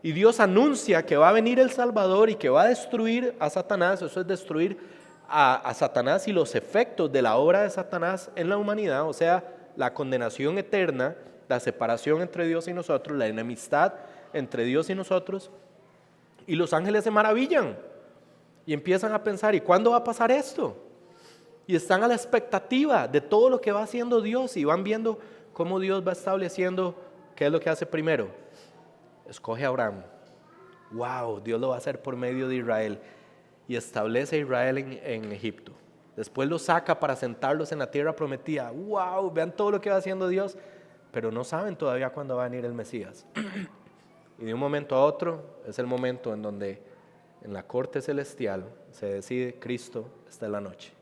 Y Dios anuncia que va a venir el Salvador y que va a destruir a Satanás. Eso es destruir a Satanás y los efectos de la obra de Satanás en la humanidad. O sea, la condenación eterna, la separación entre Dios y nosotros, la enemistad entre Dios y nosotros. Y los ángeles se maravillan y empiezan a pensar, ¿y cuándo va a pasar esto? Y están a la expectativa de todo lo que va haciendo Dios y van viendo cómo Dios va estableciendo qué es lo que hace primero. Escoge a Abraham. Wow, Dios lo va a hacer por medio de Israel y establece a Israel en Egipto. Después los saca para sentarlos en la tierra prometida. Wow, vean todo lo que va haciendo Dios, pero no saben todavía cuándo va a venir el Mesías. Y de un momento a otro es el momento en donde en la corte celestial se decide, Cristo, esta es la noche.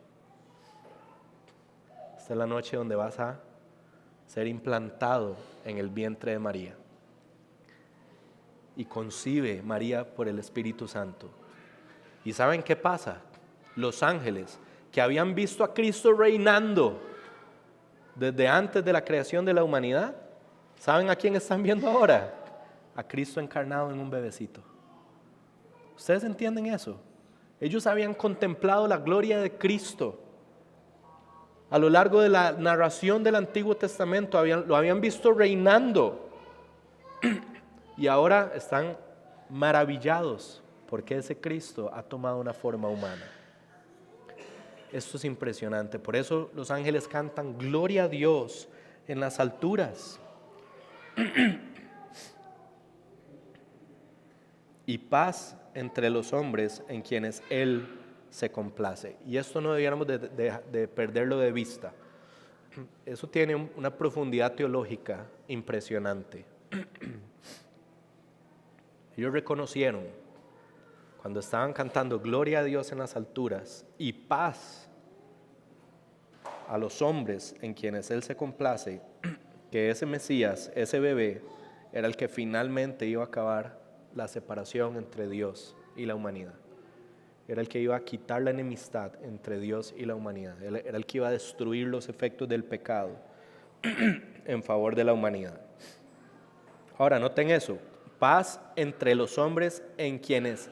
Esta es la noche donde vas a ser implantado en el vientre de María. Y concibe María por el Espíritu Santo. ¿Y saben qué pasa? Los ángeles que habían visto a Cristo reinando desde antes de la creación de la humanidad, ¿saben a quién están viendo ahora? A Cristo encarnado en un bebecito. ¿Ustedes entienden eso? Ellos habían contemplado la gloria de Cristo a lo largo de la narración del Antiguo Testamento, lo habían visto reinando y ahora están maravillados porque ese Cristo ha tomado una forma humana. Esto es impresionante. Por eso los ángeles cantan gloria a Dios en las alturas y paz entre los hombres en quienes Él se complace. Y esto no debiéramos de perderlo de vista. Eso tiene una profundidad teológica impresionante. Ellos reconocieron cuando estaban cantando gloria a Dios en las alturas y paz a los hombres en quienes Él se complace, que ese Mesías, ese bebé, era el que finalmente iba a acabar la separación entre Dios y la humanidad. Era el que iba a quitar la enemistad entre Dios y la humanidad. Era el que iba a destruir los efectos del pecado en favor de la humanidad. Ahora, noten eso. Paz entre los hombres en quienes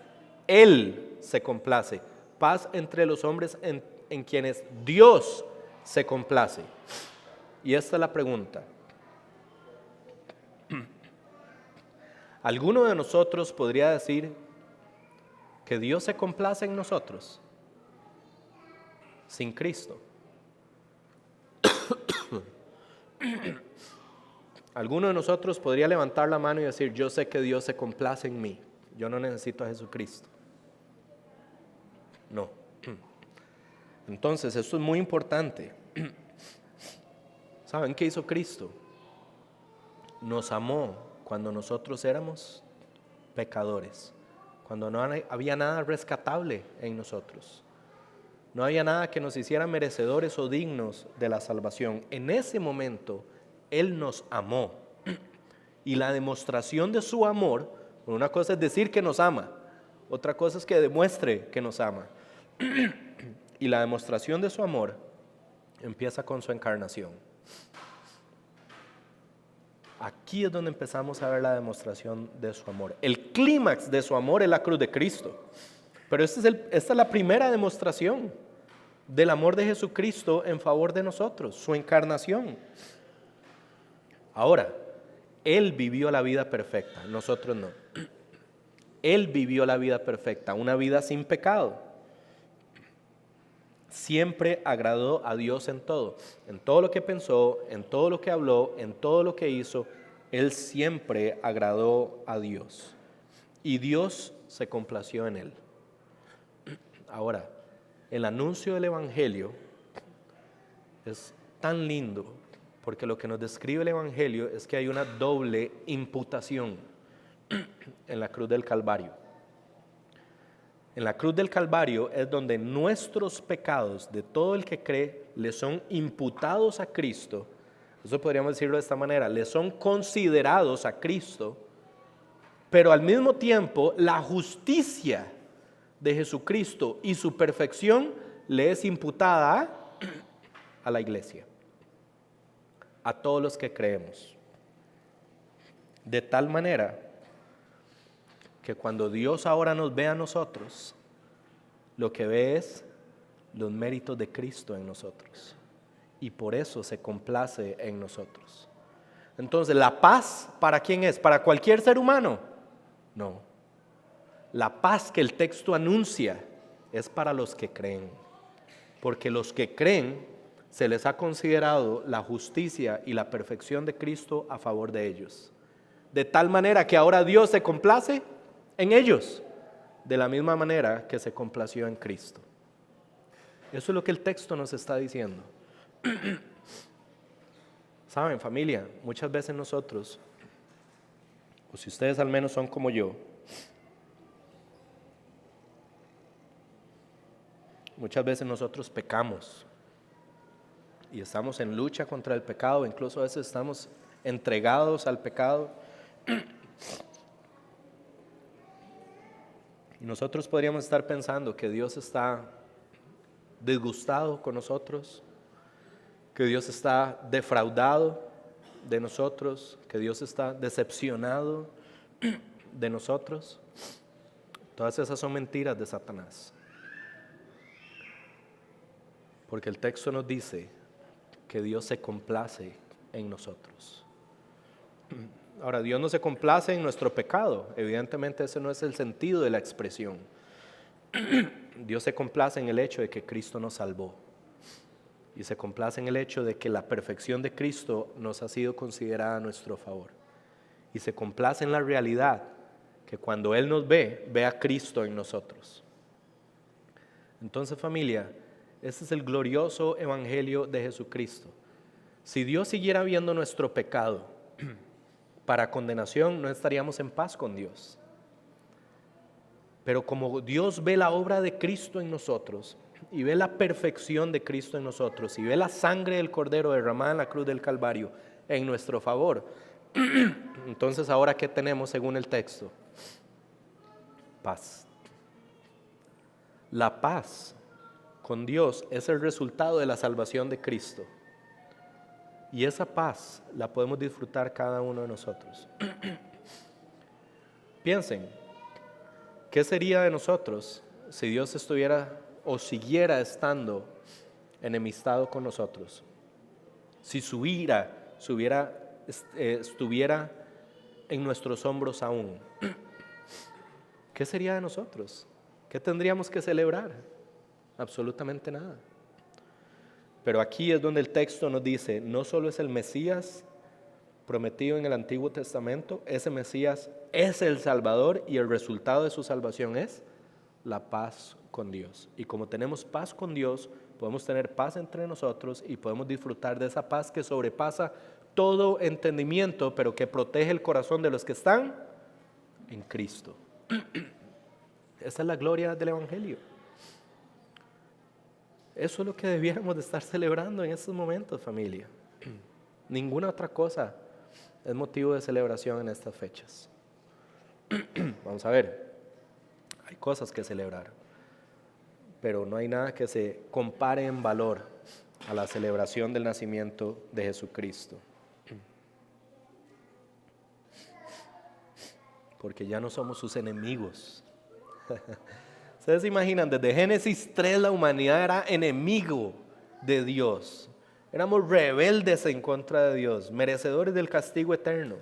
Él se complace. Paz entre los hombres en quienes Dios se complace. Y esta es la pregunta. ¿Alguno de nosotros podría decir que Dios se complace en nosotros sin Cristo? ¿Alguno de nosotros podría levantar la mano y decir, yo sé que Dios se complace en mí, yo no necesito a Jesucristo? No. Entonces, esto es muy importante. ¿Saben qué hizo Cristo? Nos amó cuando nosotros éramos pecadores, cuando no había nada rescatable en nosotros. No había nada que nos hiciera merecedores o dignos de la salvación. En ese momento, Él nos amó. Y la demostración de su amor, una cosa es decir que nos ama, otra cosa es que demuestre que nos ama. Y la demostración de su amor empieza con su encarnación. Aquí es donde empezamos a ver la demostración de su amor. El clímax de su amor es la cruz de Cristo. Pero esta es la primera demostración del amor de Jesucristo en favor de nosotros, su encarnación. Ahora, Él vivió la vida perfecta, nosotros no. Él vivió la vida perfecta, una vida sin pecado. Siempre agradó a Dios en todo lo que pensó, en todo lo que habló, en todo lo que hizo. Él siempre agradó a Dios y Dios se complació en Él. Ahora, el anuncio del Evangelio es tan lindo porque lo que nos describe el Evangelio es que hay una doble imputación en la cruz del Calvario. En la cruz del Calvario es donde nuestros pecados de todo el que cree le son imputados a Cristo. Eso podríamos decirlo de esta manera, le son considerados a Cristo, pero al mismo tiempo la justicia de Jesucristo y su perfección le es imputada a la iglesia, a todos los que creemos. De tal manera que cuando Dios ahora nos ve a nosotros, lo que ve es los méritos de Cristo en nosotros. Y por eso se complace en nosotros. Entonces, ¿la paz para quién es? ¿Para cualquier ser humano? No. La paz que el texto anuncia es para los que creen. Porque los que creen se les ha considerado la justicia y la perfección de Cristo a favor de ellos. De tal manera que ahora Dios se complace en ellos, de la misma manera que se complació en Cristo. Eso es lo que el texto nos está diciendo. Saben, familia, muchas veces nosotros, o si ustedes al menos son como yo, muchas veces nosotros pecamos y estamos en lucha contra el pecado, incluso a veces estamos entregados al pecado. Y nosotros podríamos estar pensando que Dios está disgustado con nosotros, que Dios está defraudado de nosotros, que Dios está decepcionado de nosotros. Todas esas son mentiras de Satanás. Porque el texto nos dice que Dios se complace en nosotros. Ahora, Dios no se complace en nuestro pecado. Evidentemente ese no es el sentido de la expresión. Dios se complace en el hecho de que Cristo nos salvó. Y se complace en el hecho de que la perfección de Cristo nos ha sido considerada a nuestro favor. Y se complace en la realidad que cuando Él nos ve, ve a Cristo en nosotros. Entonces, familia, este es el glorioso evangelio de Jesucristo. Si Dios siguiera viendo nuestro pecado para condenación, no estaríamos en paz con Dios. Pero como Dios ve la obra de Cristo en nosotros, y ve la perfección de Cristo en nosotros, y ve la sangre del Cordero derramada en la cruz del Calvario en nuestro favor, entonces ahora ¿qué tenemos según el texto? Paz. La paz con Dios es el resultado de la salvación de Cristo. Y esa paz la podemos disfrutar cada uno de nosotros. Piensen, ¿qué sería de nosotros si Dios estuviera o siguiera estando enemistado con nosotros? Si su ira estuviera en nuestros hombros aún, ¿qué sería de nosotros? ¿Qué tendríamos que celebrar? Absolutamente nada. Pero aquí es donde el texto nos dice, no solo es el Mesías prometido en el Antiguo Testamento, ese Mesías es el Salvador y el resultado de su salvación es la paz con Dios. Y como tenemos paz con Dios, podemos tener paz entre nosotros y podemos disfrutar de esa paz que sobrepasa todo entendimiento, pero que protege el corazón de los que están en Cristo. Esa es la gloria del Evangelio. Eso es lo que debiéramos de estar celebrando en estos momentos, familia. Ninguna otra cosa es motivo de celebración en estas fechas. Vamos a ver, hay cosas que celebrar, pero no hay nada que se compare en valor a la celebración del nacimiento de Jesucristo. Porque ya no somos sus enemigos. Ustedes se imaginan, desde Génesis 3 la humanidad era enemigo de Dios. Éramos rebeldes en contra de Dios, merecedores del castigo eterno.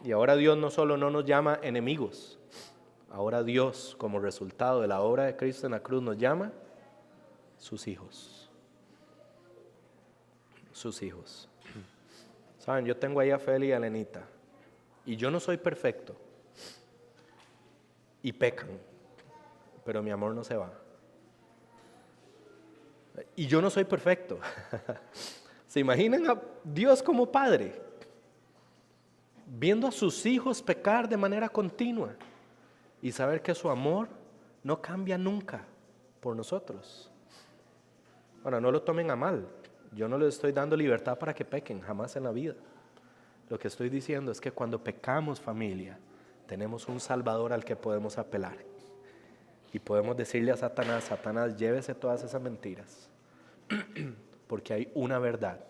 Y ahora Dios no solo no nos llama enemigos, ahora Dios, como resultado de la obra de Cristo en la cruz, nos llama sus hijos. Sus hijos. Saben, yo tengo ahí a Feli y a Lenita, y yo no soy perfecto, y pecan, pero mi amor no se va. Y yo no soy perfecto. ¿Se imaginan a Dios como padre, viendo a sus hijos pecar de manera continua y saber que su amor no cambia nunca por nosotros? Ahora, no lo tomen a mal. Yo no les estoy dando libertad para que pequen, jamás en la vida. Lo que estoy diciendo es que cuando pecamos, familia, tenemos un Salvador al que podemos apelar. Y podemos decirle a Satanás, Satanás, llévese todas esas mentiras. Porque hay una verdad.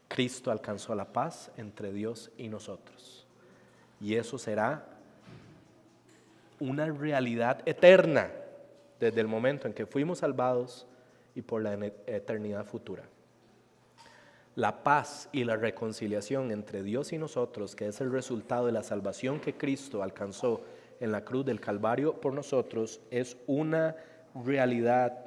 Cristo alcanzó la paz entre Dios y nosotros. Y eso será una realidad eterna desde el momento en que fuimos salvados y por la eternidad futura. La paz y la reconciliación entre Dios y nosotros, que es el resultado de la salvación que Cristo alcanzó en la cruz del Calvario por nosotros, es una realidad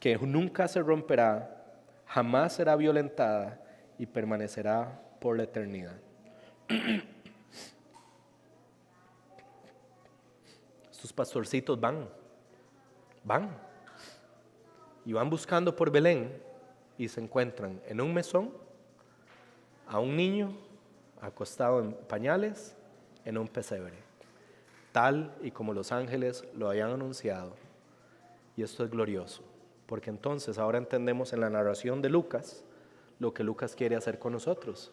que nunca se romperá, jamás será violentada y permanecerá por la eternidad. Estos pastorcitos van y van buscando por Belén y se encuentran en un mesón a un niño acostado en pañales en un pesebre, tal y como los ángeles lo habían anunciado. Y esto es glorioso, porque entonces ahora entendemos en la narración de Lucas lo que Lucas quiere hacer con nosotros.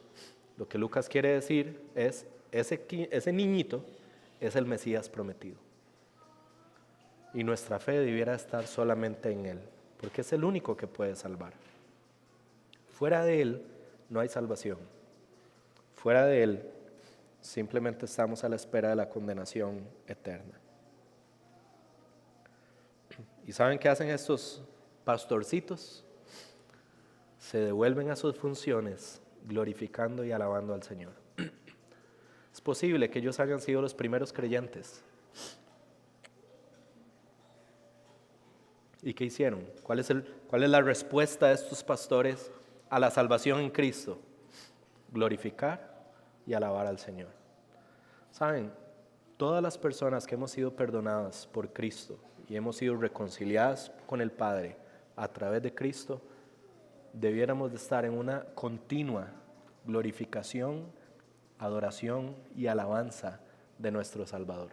Lo que Lucas quiere decir es, ese niñito es el Mesías prometido. Y nuestra fe debiera estar solamente en Él, porque es el único que puede salvar. Fuera de Él no hay salvación. Fuera de Él simplemente estamos a la espera de la condenación eterna. ¿Y saben qué hacen estos pastorcitos? Se devuelven a sus funciones glorificando y alabando al Señor. Es posible que ellos hayan sido los primeros creyentes. ¿Y qué hicieron? ¿Cuál es la respuesta de estos pastores a la salvación en Cristo? Glorificar y alabar al Señor. ¿Saben? Todas las personas que hemos sido perdonadas por Cristo y hemos sido reconciliadas con el Padre a través de Cristo, debiéramos de estar en una continua glorificación, adoración y alabanza de nuestro Salvador.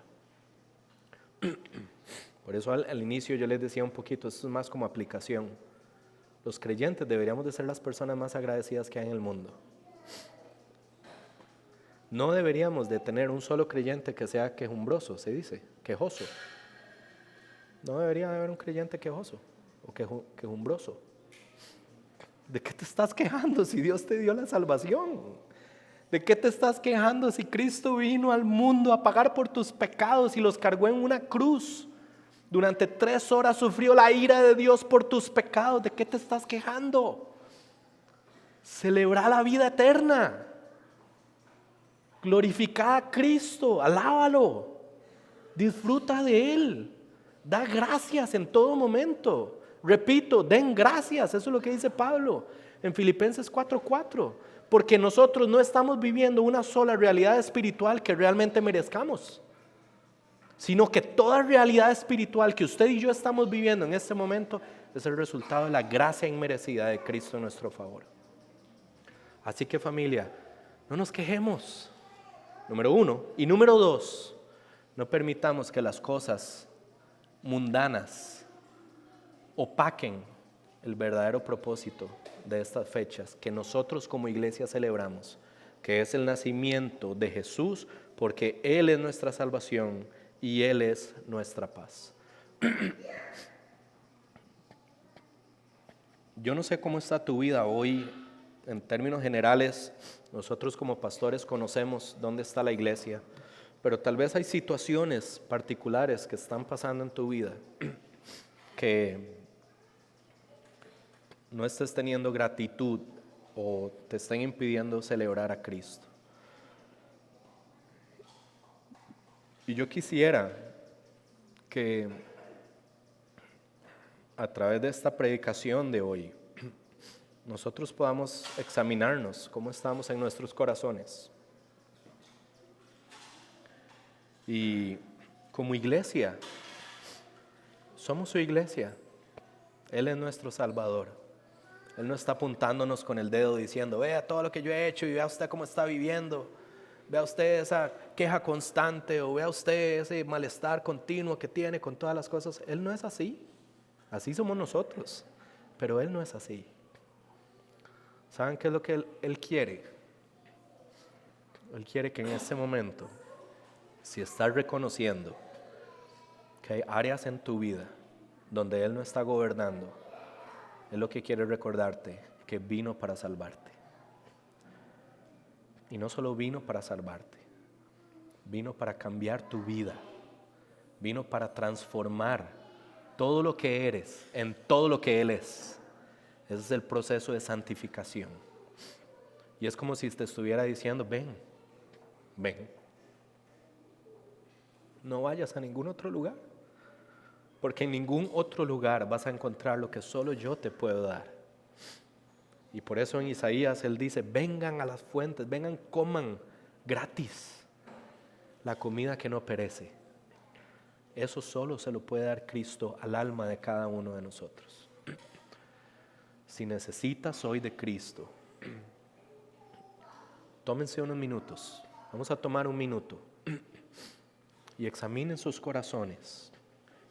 Por eso al inicio yo les decía un poquito, esto es más como aplicación. Los creyentes deberíamos de ser las personas más agradecidas que hay en el mundo. No deberíamos de tener un solo creyente que sea quejumbroso, se dice, quejoso. No debería haber un creyente quejoso o quejumbroso. ¿De qué te estás quejando si Dios te dio la salvación? ¿De qué te estás quejando si Cristo vino al mundo a pagar por tus pecados y los cargó en una cruz? Durante 3 horas sufrió la ira de Dios por tus pecados. ¿De qué te estás quejando? Celebra la vida eterna. Glorifica a Cristo, alábalo, disfruta de Él, da gracias en todo momento. Repito, den gracias, eso es lo que dice Pablo en Filipenses 4:4, porque nosotros no estamos viviendo una sola realidad espiritual que realmente merezcamos, sino que toda realidad espiritual que usted y yo estamos viviendo en este momento es el resultado de la gracia inmerecida de Cristo en nuestro favor. Así que familia, no nos quejemos. Número 1. Y número 2, no permitamos que las cosas mundanas opaquen el verdadero propósito de estas fechas que nosotros como iglesia celebramos, que es el nacimiento de Jesús, porque Él es nuestra salvación y Él es nuestra paz. Yo no sé cómo está tu vida hoy. En términos generales, nosotros como pastores conocemos dónde está la iglesia, pero tal vez hay situaciones particulares que están pasando en tu vida que no estés teniendo gratitud o te estén impidiendo celebrar a Cristo. Y yo quisiera que a través de esta predicación de hoy, nosotros podamos examinarnos cómo estamos en nuestros corazones. Y como iglesia, somos su iglesia. Él es nuestro Salvador. Él no está apuntándonos con el dedo diciendo, vea todo lo que yo he hecho y vea usted cómo está viviendo. Vea usted esa queja constante o vea usted ese malestar continuo que tiene con todas las cosas. Él no es así. Así somos nosotros, pero Él no es así. ¿Saben qué es lo que Él quiere? Él quiere que en este momento, si estás reconociendo que hay áreas en tu vida donde Él no está gobernando, Él lo que quiere recordarte que vino para salvarte. Y no solo vino para salvarte, vino para cambiar tu vida, vino para transformar todo lo que eres en todo lo que Él es. Ese es el proceso de santificación. Y es como si te estuviera diciendo, ven, ven. No vayas a ningún otro lugar, porque en ningún otro lugar vas a encontrar lo que solo yo te puedo dar. Y por eso en Isaías Él dice, vengan a las fuentes, vengan, coman gratis la comida que no perece. Eso solo se lo puede dar Cristo al alma de cada uno de nosotros. Si necesitas hoy de Cristo, tómense unos minutos. Vamos a tomar un minuto y examinen sus corazones.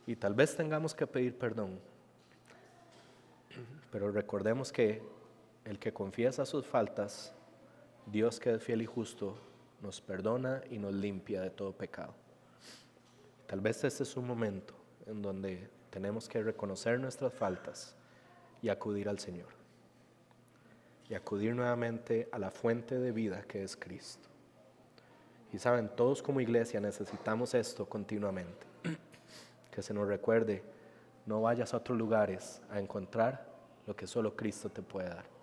Y tal vez tengamos que pedir perdón, pero recordemos que el que confiesa sus faltas, Dios que es fiel y justo, nos perdona y nos limpia de todo pecado. Tal vez este es un momento en donde tenemos que reconocer nuestras faltas y acudir al Señor. Y acudir nuevamente a la fuente de vida que es Cristo. Y saben, todos como iglesia necesitamos esto continuamente. Que se nos recuerde, no vayas a otros lugares a encontrar lo que solo Cristo te puede dar.